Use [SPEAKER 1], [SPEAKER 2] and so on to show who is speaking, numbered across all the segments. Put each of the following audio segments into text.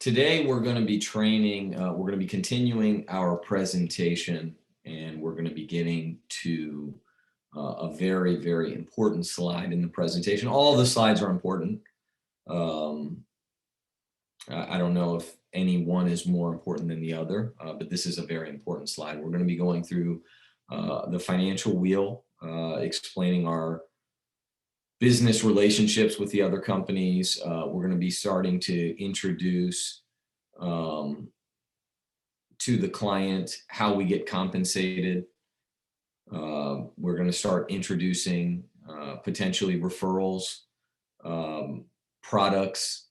[SPEAKER 1] Today we're going to be training, we're going to be continuing our presentation, and we're going to be getting to a very, very important slide in the presentation. All the slides are important. I don't know if any one is more important than the other, but this is a very important slide. We're going to be going through the financial wheel, explaining our business relationships with the other companies. We're going to be starting to introduce to the client how we get compensated. We're going to start introducing potentially referrals, products,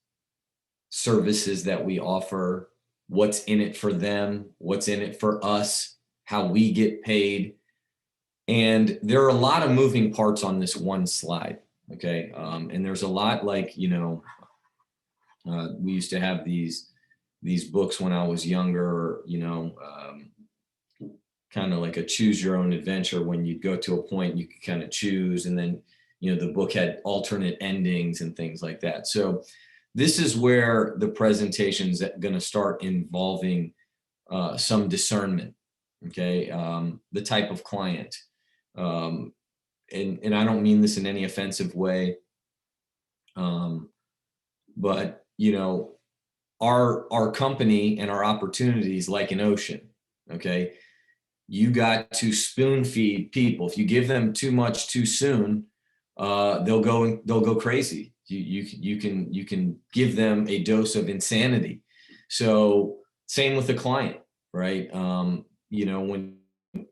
[SPEAKER 1] services that we offer, what's in it for them, what's in it for us, how we get paid. And there are a lot of moving parts on this one slide. Okay. And there's a lot, like, we used to have these books when I was younger, kind of like a choose your own adventure, when you'd go to a point you could kind of choose, and then, the book had alternate endings and things like that. So this is where the presentation is going to start involving some discernment. Okay. The type of client. And I don't mean this in any offensive way, but our company and our opportunities like an ocean. Okay, you got to spoon feed people. If you give them too much too soon, they'll go crazy. You can give them a dose of insanity. So same with the client, right? When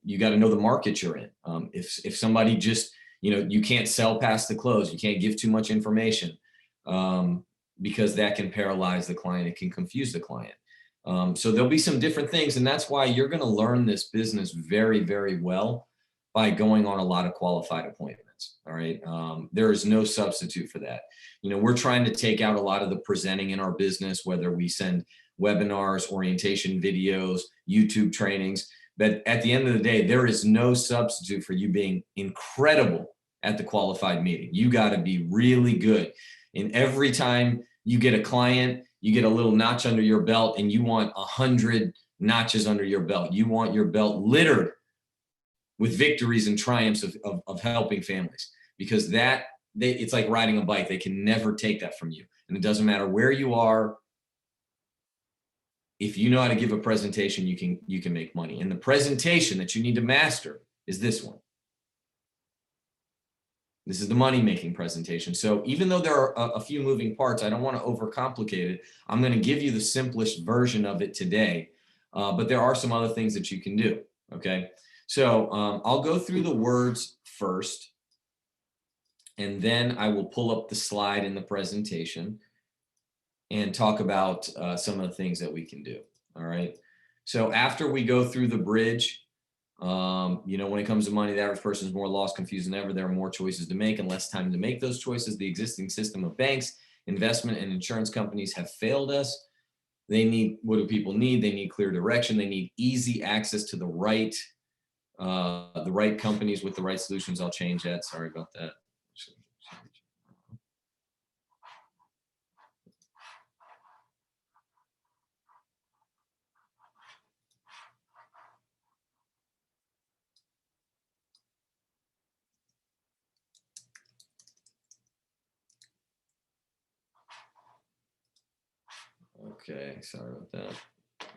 [SPEAKER 1] you got to know the market you're in. If somebody just, you can't sell past the close, you can't give too much information, because that can paralyze the client. It can confuse the client. So there'll be some different things. And that's why you're going to learn this business very, very well by going on a lot of qualified appointments. All right. There is no substitute for that. We're trying to take out a lot of the presenting in our business, whether we send webinars, orientation videos, YouTube trainings. But at the end of the day, there is no substitute for you being incredible at the qualified meeting. You got to be really good. And every time you get a client, you get a little notch under your belt, and you want 100 notches under your belt. You want your belt littered with victories and triumphs of helping families, because it's like riding a bike. They can never take that from you. And it doesn't matter where you are. If you know how to give a presentation, you can make money. And the presentation that you need to master is this one. This is the money-making presentation. So even though there are a few moving parts, I don't want to overcomplicate it. I'm going to give you the simplest version of it today, but there are some other things that you can do. Okay, so I'll go through the words first, and then I will pull up the slide in the presentation and talk about some of the things that we can do. All right. So after we go through the bridge, when it comes to money, the average person is more lost, confused than ever. There are more choices to make and less time to make those choices. The existing system of banks, investment, and insurance companies have failed us. What do people need? They need clear direction. They need easy access to the right companies with the right solutions. I'll change that. Sorry about that. Okay, sorry about that.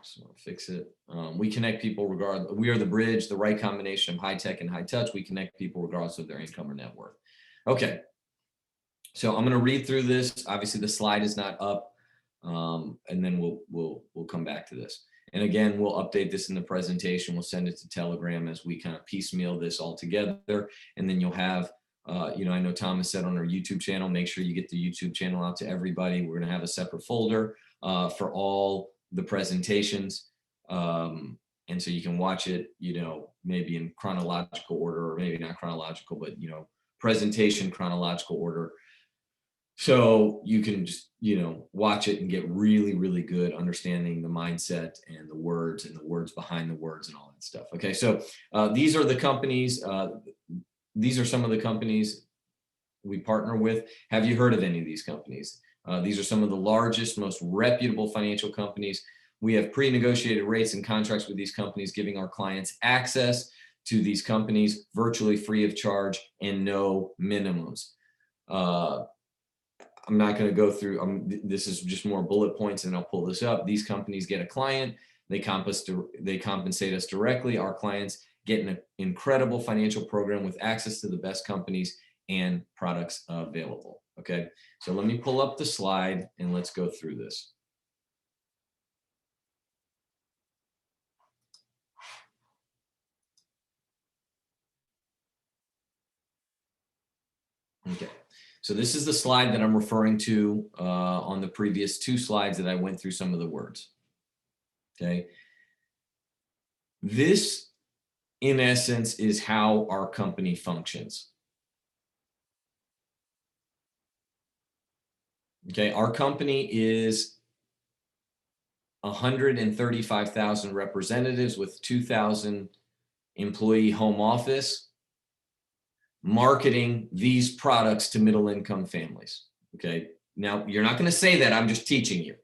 [SPEAKER 1] Just want to fix it. We connect people regardless. We are the bridge, the right combination of high tech and high touch. We connect people regardless of their income or net worth. Okay, so I'm going to read through this. Obviously, the slide is not up, and then we'll come back to this. And again, we'll update this in the presentation. We'll send it to Telegram as we kind of piecemeal this all together, and then you'll have. I know Thomas said on our YouTube channel, make sure you get the YouTube channel out to everybody. We're going to have a separate folder for all the presentations. And so you can watch it, maybe in chronological order, or maybe not chronological, but, presentation chronological order. So you can just, watch it and get really, really good understanding the mindset and the words behind the words and all that stuff. Okay. So these are the companies. These are some of the companies we partner with. Have you heard of any of these companies? These are some of the largest, most reputable financial companies. We have pre-negotiated rates and contracts with these companies, giving our clients access to these companies virtually free of charge and no minimums. I'm not going to go through, this is just more bullet points, and I'll pull this up. These companies get a client, they compensate us directly. Our clients get an incredible financial program with access to the best companies and products available. Okay, so let me pull up the slide and let's go through this. Okay, so this is the slide that I'm referring to on the previous two slides that I went through some of the words. Okay, this in essence is how our company functions. Okay, our company is 135,000 representatives with 2,000 employee home office, marketing these products to middle income families. Okay, now you're not going to say that, I'm just teaching you.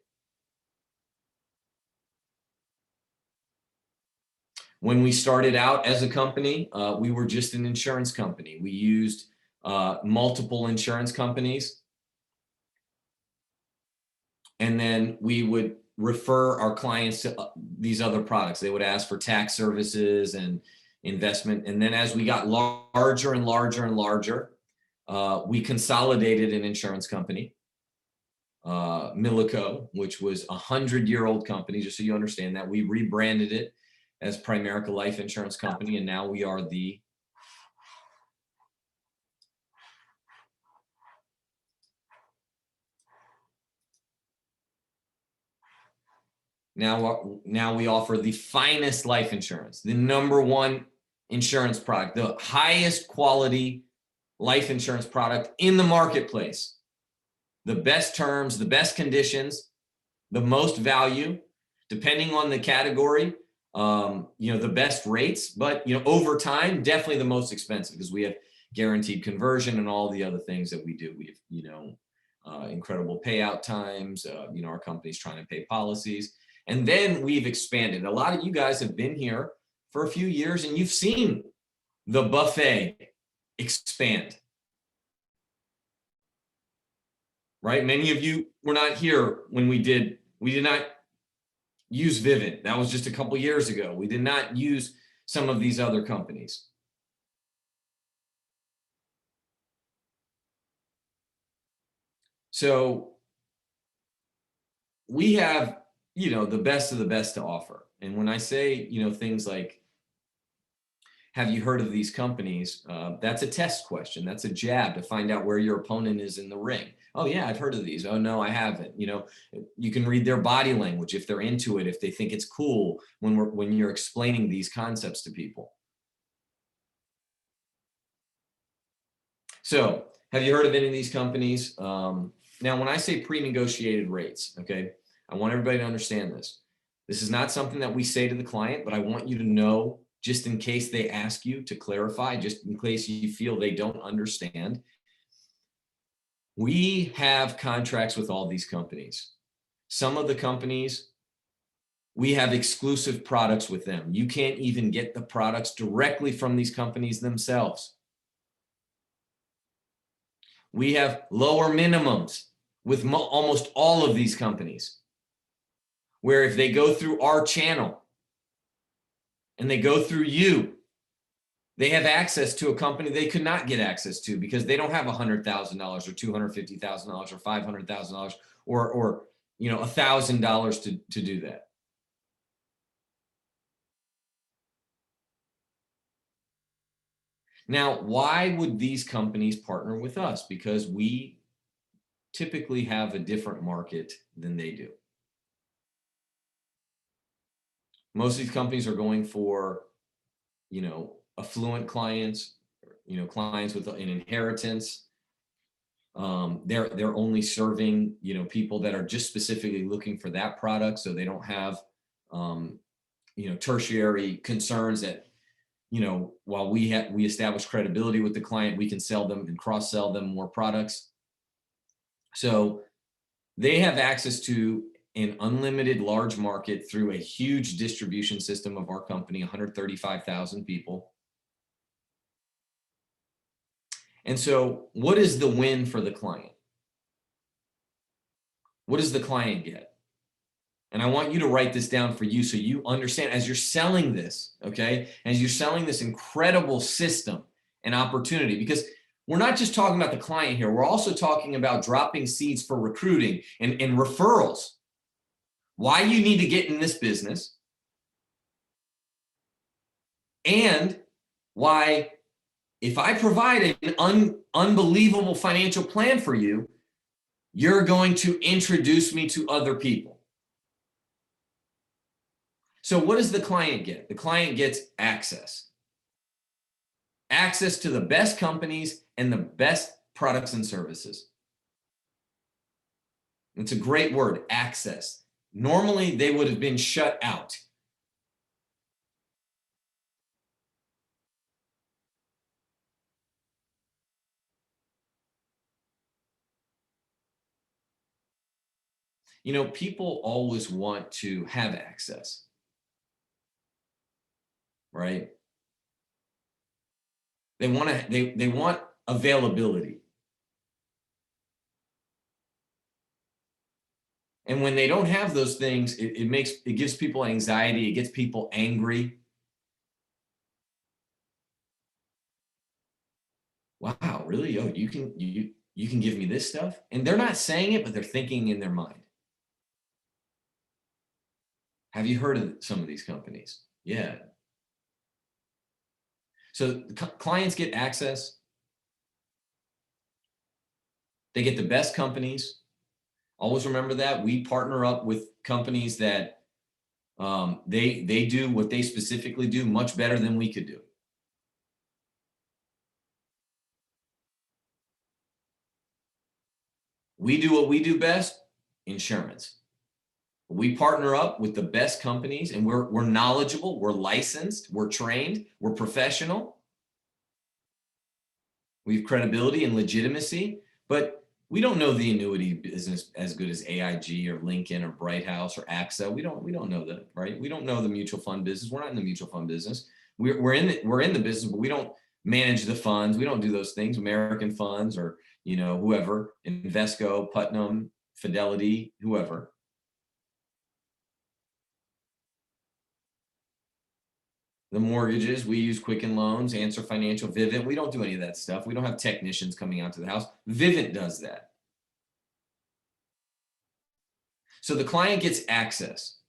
[SPEAKER 1] When we started out as a company, we were just an insurance company. We used multiple insurance companies, and then we would refer our clients to these other products. They would ask for tax services and investment. And then as we got larger and larger and larger, we consolidated an insurance company, Milico, which was a 100-year-old company, just so you understand that. We rebranded it as Primerica Life Insurance Company, and now we are the Now we offer the finest life insurance, the #1 insurance product, the highest quality life insurance product in the marketplace. The best terms, the best conditions, the most value, depending on the category, the best rates, but over time, definitely the most expensive because we have guaranteed conversion and all the other things that we do. We have, incredible payout times, our company's trying to pay policies. And then we've expanded. A lot of you guys have been here for a few years and you've seen the buffet expand. Right? Many of you were not here when we did not use Vivint. That was just a couple years ago. We did not use some of these other companies. So we have, the best of the best to offer. And when I say, things like, have you heard of these companies? That's a test question. That's a jab to find out where your opponent is in the ring. Oh yeah, I've heard of these. Oh no, I haven't. You can read their body language if they're into it, if they think it's cool when you're explaining these concepts to people. So have you heard of any of these companies? Now, when I say pre-negotiated rates, okay, I want everybody to understand this. This is not something that we say to the client, but I want you to know, just in case they ask you to clarify, just in case you feel they don't understand. We have contracts with all these companies. Some of the companies, we have exclusive products with them. You can't even get the products directly from these companies themselves. We have lower minimums with almost all of these companies, where if they go through our channel and they go through you, they have access to a company they could not get access to because they don't have $100,000 or $250,000 or $500,000 or $1,000 to do that. Now, why would these companies partner with us? Because we typically have a different market than they do. Most of these companies are going for, affluent clients, clients with an inheritance. They're only serving, people that are just specifically looking for that product. So they don't have, tertiary concerns that, while we establish credibility with the client, we can sell them and cross-sell them more products. So They have access to an unlimited large market through a huge distribution system of our company, 135,000 people. And so what is the win for the client? What does the client get? And I want you to write this down for you so you understand as you're selling this, okay? As you're selling this incredible system and opportunity, because we're not just talking about the client here. We're also talking about dropping seeds for recruiting and referrals. Why you need to get in this business, and why if I provide an unbelievable financial plan for you, you're going to introduce me to other people. So what does the client get? The client gets access. Access to the best companies and the best products and services. It's a great word, access. Normally, they would have been shut out. You know, people always want to have access, right? They want availability. And when they don't have those things, it gives people anxiety, it gets people angry. Wow, really? Oh, you can give me this stuff? And they're not saying it, but they're thinking in their mind. Have you heard of some of these companies? Yeah. So clients get access. They get the best companies. Always remember that. We partner up with companies that they do what they specifically do much better than we could do. We do what we do best, insurance. We partner up with the best companies, and we're knowledgeable, we're licensed, we're trained, we're professional. We have credibility and legitimacy, but we don't know the annuity business as good as AIG or Lincoln or Bright House or AXA. We don't know that, right? We don't know the mutual fund business. We're not in the mutual fund business. We're in the business, but we don't manage the funds. We don't do those things. American funds or whoever, Invesco, Putnam, Fidelity, whoever. The mortgages, we use Quicken Loans, Answer Financial, Vivint. We don't do any of that stuff. We don't have technicians coming out to the house. Vivint does that. So the client gets access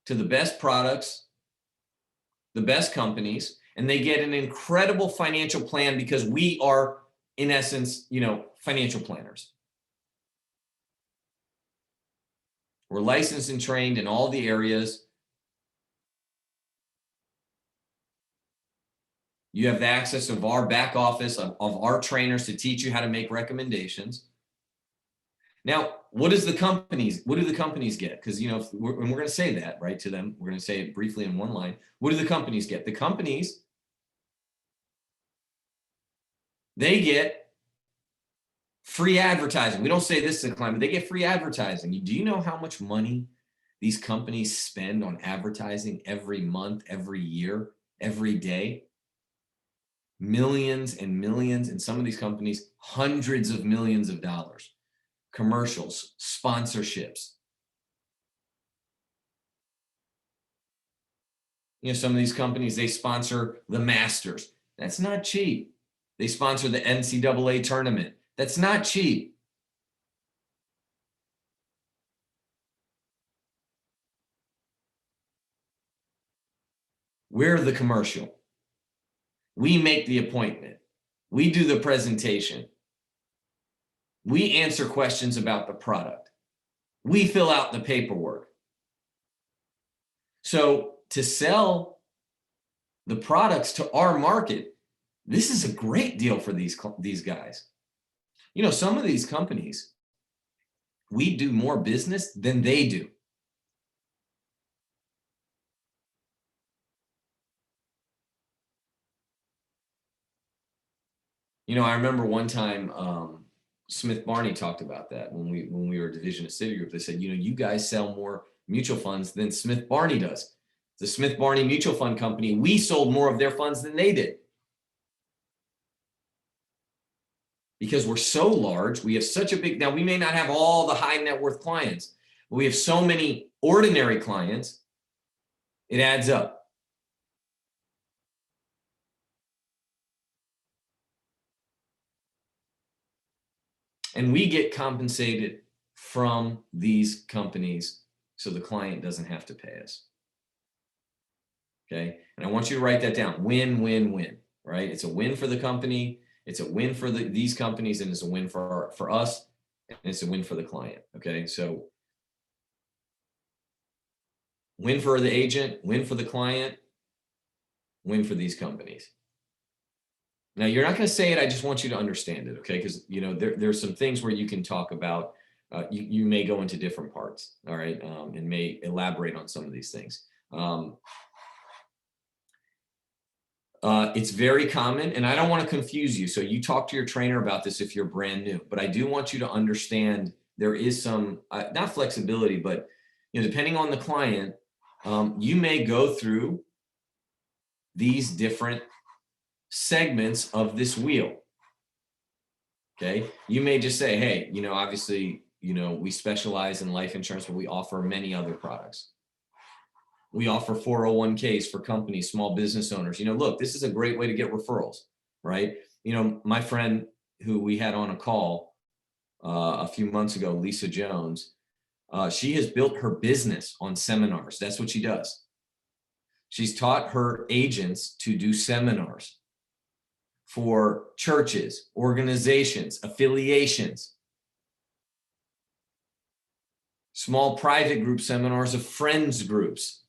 [SPEAKER 1] to the best products, the best companies, and they get an incredible financial plan because we are, in essence, financial planners. We're licensed and trained in all the areas. You have the access of our back office, of our trainers to teach you how to make recommendations. Now, what do the companies get? Because, we're going to say that, right, to them. We're going to say it briefly in one line. What do the companies get? The companies, they get free advertising. We don't say this to the client, but they get free advertising. Do you know how much money these companies spend on advertising every month, every year, every day? Millions and millions, and some of these companies, hundreds of millions of dollars. Commercials, sponsorships. Some of these companies, they sponsor the Masters. That's not cheap. They sponsor the NCAA tournament. That's not cheap. We're the commercial. We make the appointment. We do the presentation. We answer questions about the product. We fill out the paperwork. So to sell the products to our market, this is a great deal for these guys. Some of these companies, we do more business than they do. I remember one time Smith Barney talked about that when we were a division of Citigroup. They said, you guys sell more mutual funds than Smith Barney does. The Smith Barney Mutual Fund Company, we sold more of their funds than they did. Because we're so large, we have such a big, now we may not have all the high net worth clients, but we have so many ordinary clients, it adds up. And we get compensated from these companies so the client doesn't have to pay us. Okay, and I want you to write that down. Win, win, win, right? It's a win for the company, it's a win for these companies, and it's a win for us, and it's a win for the client. Okay, so win for the agent, win for the client, win for these companies. Now, you're not going to say it, I just want you to understand it, okay? Because there's some things where you can talk about, you may go into different parts, all right, and may elaborate on some of these things. It's very common, and I don't want to confuse you. So you talk to your trainer about this if you're brand new, but I do want you to understand there is some, not flexibility, but depending on the client, you may go through these different segments of this wheel. Okay. You may just say, hey, obviously, we specialize in life insurance, but we offer many other products. We offer 401ks for companies, small business owners. Look, this is a great way to get referrals, right? My friend who we had on a call a few months ago, Lisa Jones, she has built her business on seminars. That's what she does. She's taught her agents to do seminars for churches, organizations, affiliations, small private group seminars of friends groups.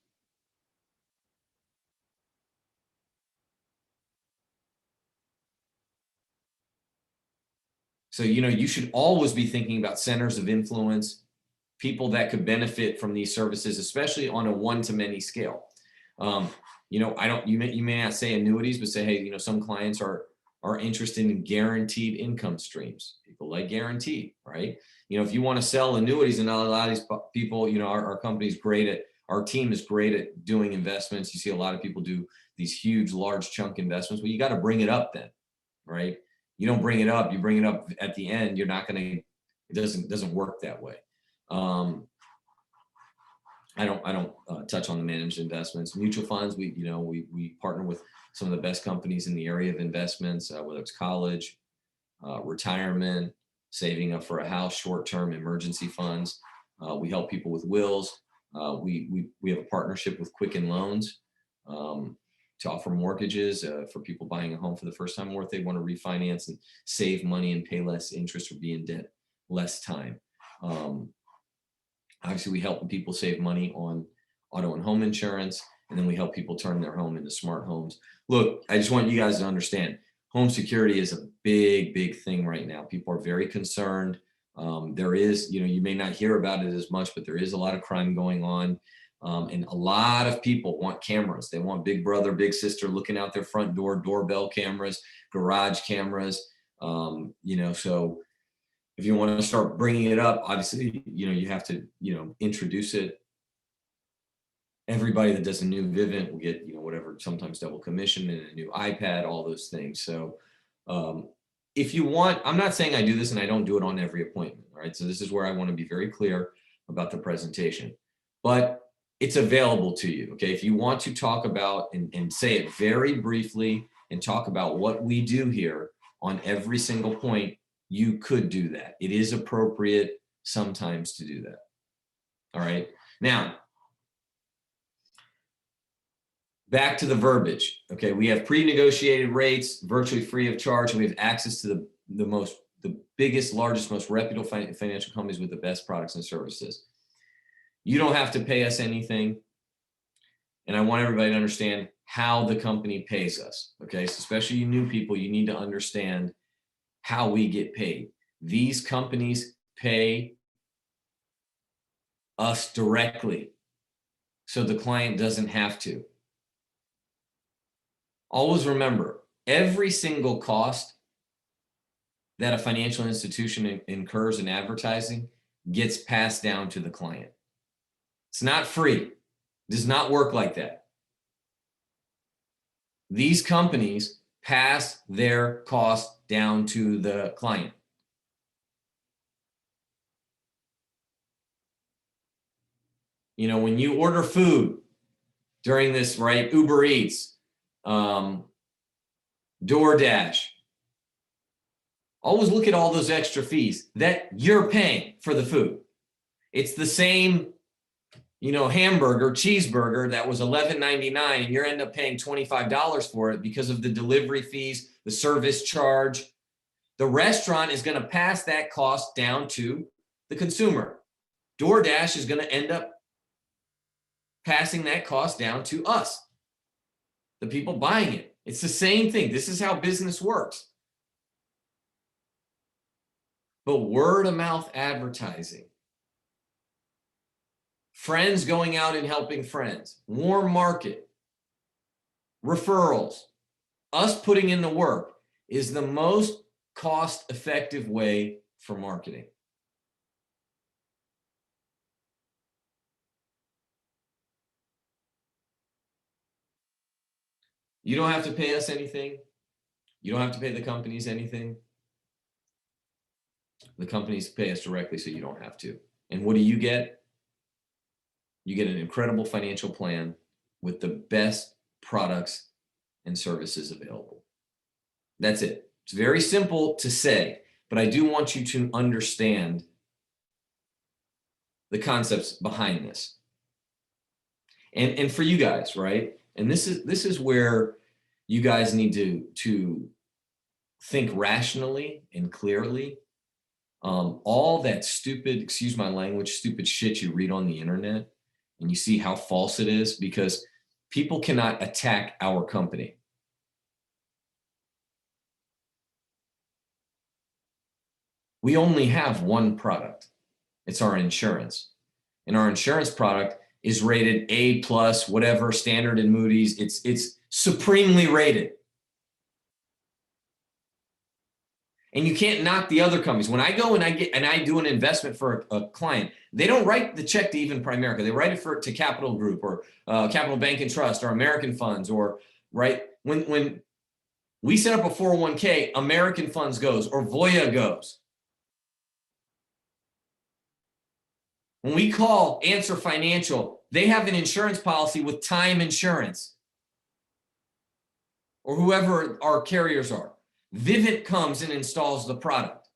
[SPEAKER 1] So, you should always be thinking about centers of influence, people that could benefit from these services, especially on a one-to-many scale. You may not say annuities, but say, hey, some clients are interested in guaranteed income streams. People like guaranteed, right? If you want to sell annuities, and a lot of these people, our company's great at, our team is great at doing investments. You see a lot of people do these huge, large chunk investments. Well, you got to bring it up then, right? You don't bring it up, you bring it up at the end, you're not going to, it doesn't work that way. I don't touch on the managed investments. Mutual funds, we partner with some of the best companies in the area of investments, whether it's college, retirement, saving up for a house, short-term emergency funds. We help people with wills. We have a partnership with Quicken Loans to offer mortgages for people buying a home for the first time, or if they want to refinance and save money and pay less interest or be in debt less time. Obviously, we help people save money on auto and home insurance, and then we help people turn their home into smart homes. Look, I just want you guys to understand, home security is a big, big thing right now. People are very concerned. There is, you may not hear about it as much, but there is a lot of crime going on. And a lot of people want cameras. They want big brother, big sister looking out their front door, doorbell cameras, garage cameras. So if you want to start bringing it up, obviously, you have to, introduce it. Everybody that does a new Vivint will get, whatever, sometimes double commission and a new iPad, all those things. So if you want, I'm not saying I do this and I don't do it on every appointment. All right. So this is where I want to be very clear about the presentation, but it's available to you. Okay. If you want to talk about and say it very briefly and talk about what we do here on every single point, you could do that. It is appropriate sometimes to do that. All right. Now, back to the verbiage. Okay. We have pre-negotiated rates, virtually free of charge, and we have access to the biggest, largest, most reputable financial companies with the best products and services. You don't have to pay us anything. And I want everybody to understand how the company pays us. Okay. So especially you new people, you need to understand how we get paid. These companies pay us directly, so the client doesn't have to. Always remember, every single cost that a financial institution incurs in advertising gets passed down to the client. It's not free. It does not work like that. These companies pass their cost down to the client. You know, when you order food during this, right, Uber Eats, DoorDash, always look at all those extra fees that you're paying for the food. It's the same, you know, hamburger, cheeseburger that was $11.99 and you end up paying $25 for it because of the delivery fees, the service charge. The restaurant is going to pass that cost down to the consumer. DoorDash is going to end up passing that cost down to us, the people buying it. It's the same thing. This is how business works. But word of mouth advertising, friends going out and helping friends, warm market, referrals, us putting in the work is the most cost-effective way for marketing. You don't have to pay us anything. You don't have to pay the companies anything. The companies pay us directly, so you don't have to. And what do you get? You get an incredible financial plan with the best products and services available. That's it. It's very simple to say, but I do want you to understand the concepts behind this. And for you guys, right? And this is where you guys need to think rationally and clearly. All that stupid, excuse my language, stupid shit you read on the internet and you see how false it is, because people cannot attack our company. We only have one product. It's our insurance. And our insurance product is rated A+, whatever, Standard and Moody's. It's supremely rated. And you can't knock the other companies. When I go and I do an investment for a client, they don't write the check to even Primerica. They write it to Capital Group or Capital Bank and Trust or American Funds, or right when we set up a 401k, American Funds goes or Voya goes. When we call Answer Financial, they have an insurance policy with Time Insurance or whoever our carriers are. Vivint comes and installs the product.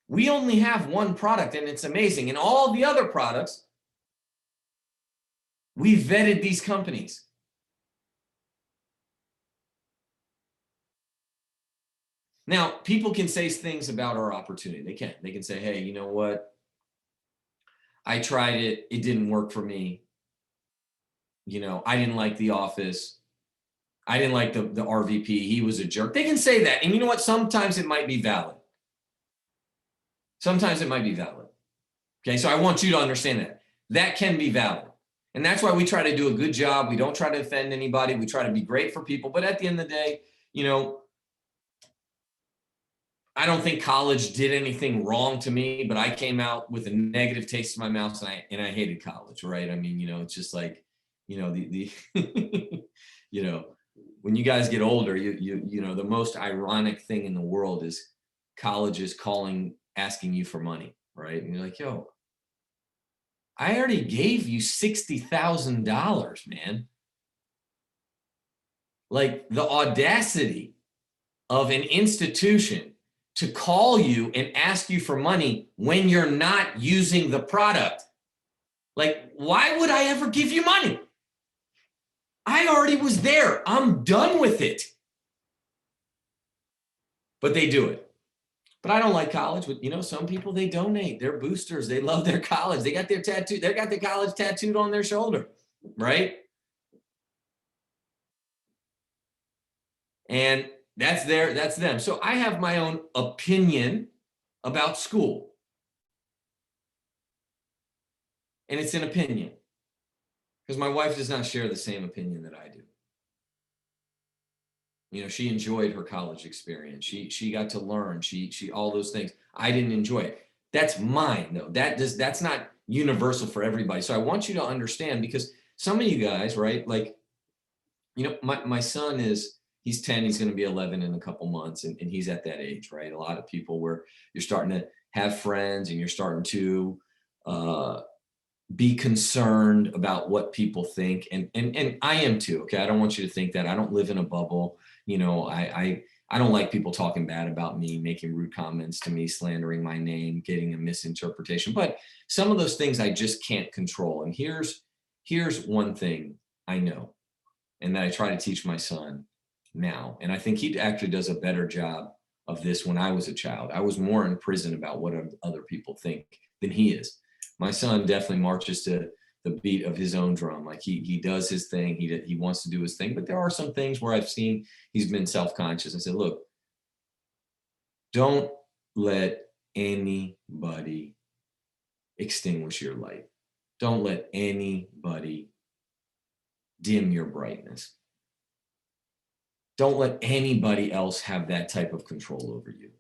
[SPEAKER 1] We only have one product, and it's amazing. And all the other products, we vetted these companies. Now, people can say things about our opportunity. They can. They can say, hey, you know what? I tried it. It didn't work for me. You know, I didn't like the office. I didn't like the RVP. He was a jerk. They can say that. And you know what? Sometimes it might be valid. Sometimes it might be valid. Okay, so I want you to understand that. That can be valid. And that's why we try to do a good job. We don't try to offend anybody. We try to be great for people. But at the end of the day, you know, I don't think college did anything wrong to me, but I came out with a negative taste in my mouth, and I hated college, right? I mean, you know, it's just like, you know, the you know, when you guys get older, you know, the most ironic thing in the world is colleges asking you for money, right? And you're like, yo, I already gave you $60,000, man. Like, the audacity of an institution to call you and ask you for money when you're not using the product. Like, why would I ever give you money? I already was there. I'm done with it. But they do it. But I don't like college. But you know, some people, they donate. They're boosters. They love their college. They got their tattoo. They got their college tattooed on their shoulder, right? And that's them. So I have my own opinion about school. And it's an opinion, because my wife does not share the same opinion that I do. she enjoyed her college experience. She got to learn. She all those things. I didn't enjoy it. That's mine though. That's not universal for everybody. So I want you to understand, because some of you guys, right? Like, my son he's 10, he's going to be 11 in a couple months, and he's at that age, right? A lot of people where you're starting to have friends and you're starting to be concerned about what people think. And I am too. Okay. I don't want you to think that I don't live in a bubble. I don't like people talking bad about me, making rude comments to me, slandering my name, getting a misinterpretation. But some of those things I just can't control. And here's one thing I know, and that I try to teach my son now. And I think he actually does a better job of this when I was a child. I was more in prison about what other people think than he is. My son definitely marches to the beat of his own drum. Like he does his thing. He wants to do his thing. But there are some things where I've seen he's been self-conscious. I said, look, don't let anybody extinguish your light. Don't let anybody dim your brightness. Don't let anybody else have that type of control over you.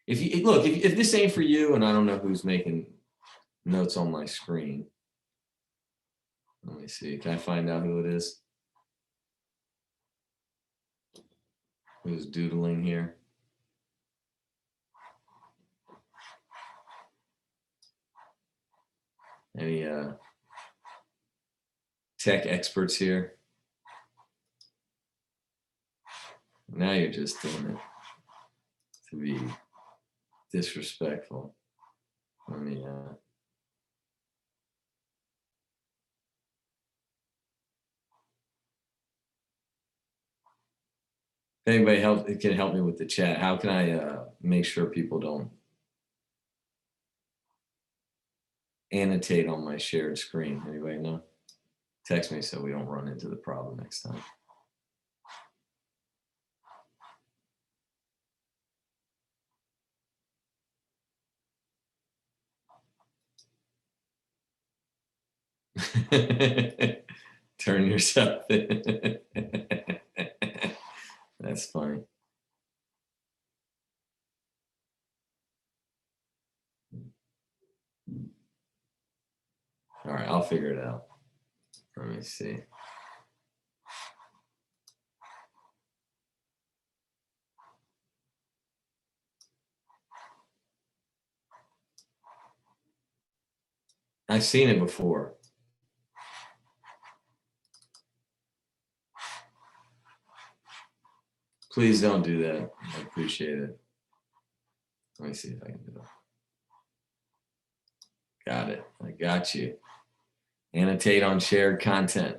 [SPEAKER 1] If this ain't for you, and I don't know who's making notes on my screen. Let me see. Can I find out who it is? Who's doodling here? Any tech experts here? Now you're just doing it to be disrespectful. Let me if anybody can help me with the chat. How can I make sure people don't annotate on my shared screen? Anybody know? Text me so we don't run into the problem next time. Turn yourself in. That's funny. All right, I'll figure it out. Let me see. I've seen it before. Please don't do that. I appreciate it. Let me see if I can do it. Got it. I got you. Annotate on shared content.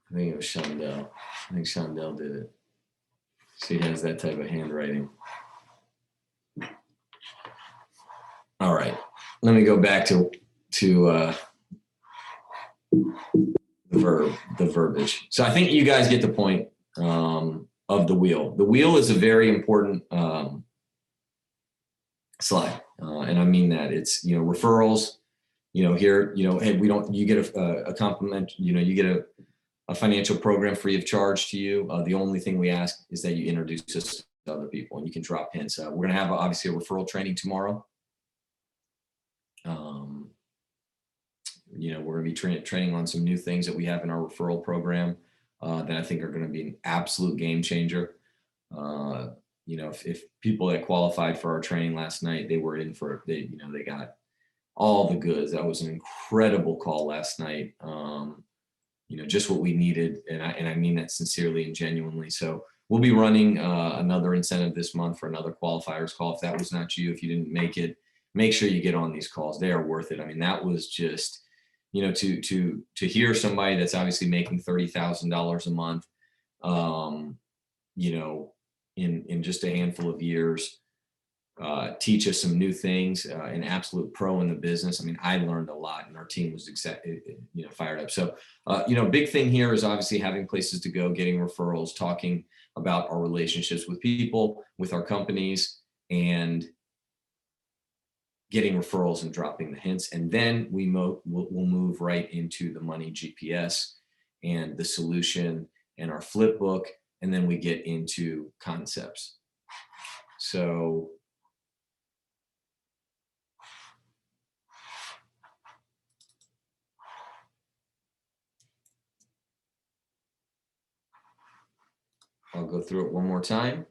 [SPEAKER 1] I think it was Shondell. I think Shondell did it. She has that type of handwriting. All right. Let me go back to the verbiage. So I think you guys get the point of the wheel. The wheel is a very important slide. And I mean that. It's, referrals, here, hey, you get a compliment, you get a financial program free of charge to you. The only thing we ask is that you introduce us to other people, and you can drop hints. We're going to have obviously a referral training tomorrow. We're going to be training on some new things that we have in our referral program that I think are going to be an absolute game changer. If people that qualified for our training last night, they were in for, they got all the goods. That was an incredible call last night. Just what we needed. And I mean that sincerely and genuinely. So we'll be running another incentive this month for another qualifiers call. If that was not you, if you didn't make it, make sure you get on these calls. They are worth it. I mean, that was just, to hear somebody that's obviously making $30,000 a month, in just a handful of years, teach us some new things, an absolute pro in the business. I mean, I learned a lot, and our team was fired up. So, big thing here is obviously having places to go, getting referrals, talking about our relationships with people, with our companies, and getting referrals and dropping the hints. And then we'll move right into the money GPS and the solution and our flip book. And then we get into concepts. So I'll go through it one more time.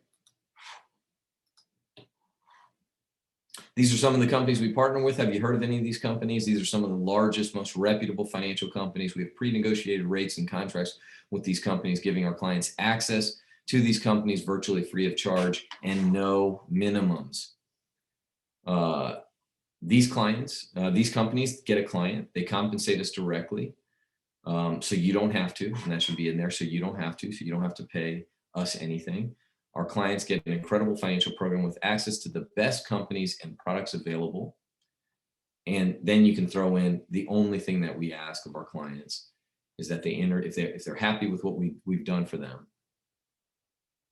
[SPEAKER 1] These are some of the companies we partner with. Have you heard of any of these companies? These are some of the largest, most reputable financial companies. We have pre-negotiated rates and contracts with these companies, giving our clients access to these companies virtually free of charge and no minimums. These companies get a client. They compensate us directly. So you don't have to, and that should be in there. So you don't have to pay us anything. Our clients get an incredible financial program with access to the best companies and products available. And then you can throw in the only thing that we ask of our clients is that if they're happy with what we've done for them,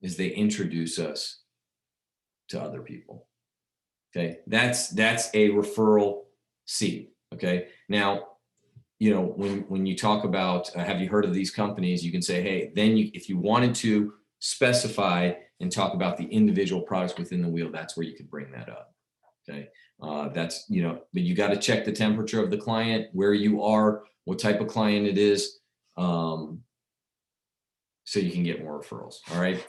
[SPEAKER 1] is they introduce us to other people. Okay, that's a referral seat. Okay, now, when you talk about have you heard of these companies, you can say, hey, then if you wanted to specify and talk about the individual products within the wheel, that's where you could bring that up. Okay, that's but you got to check the temperature of the client, where you are, what type of client it is, so you can get more referrals. All right.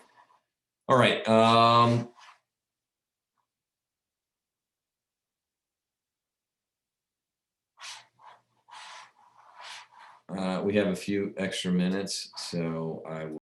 [SPEAKER 1] We have a few extra minutes, so I will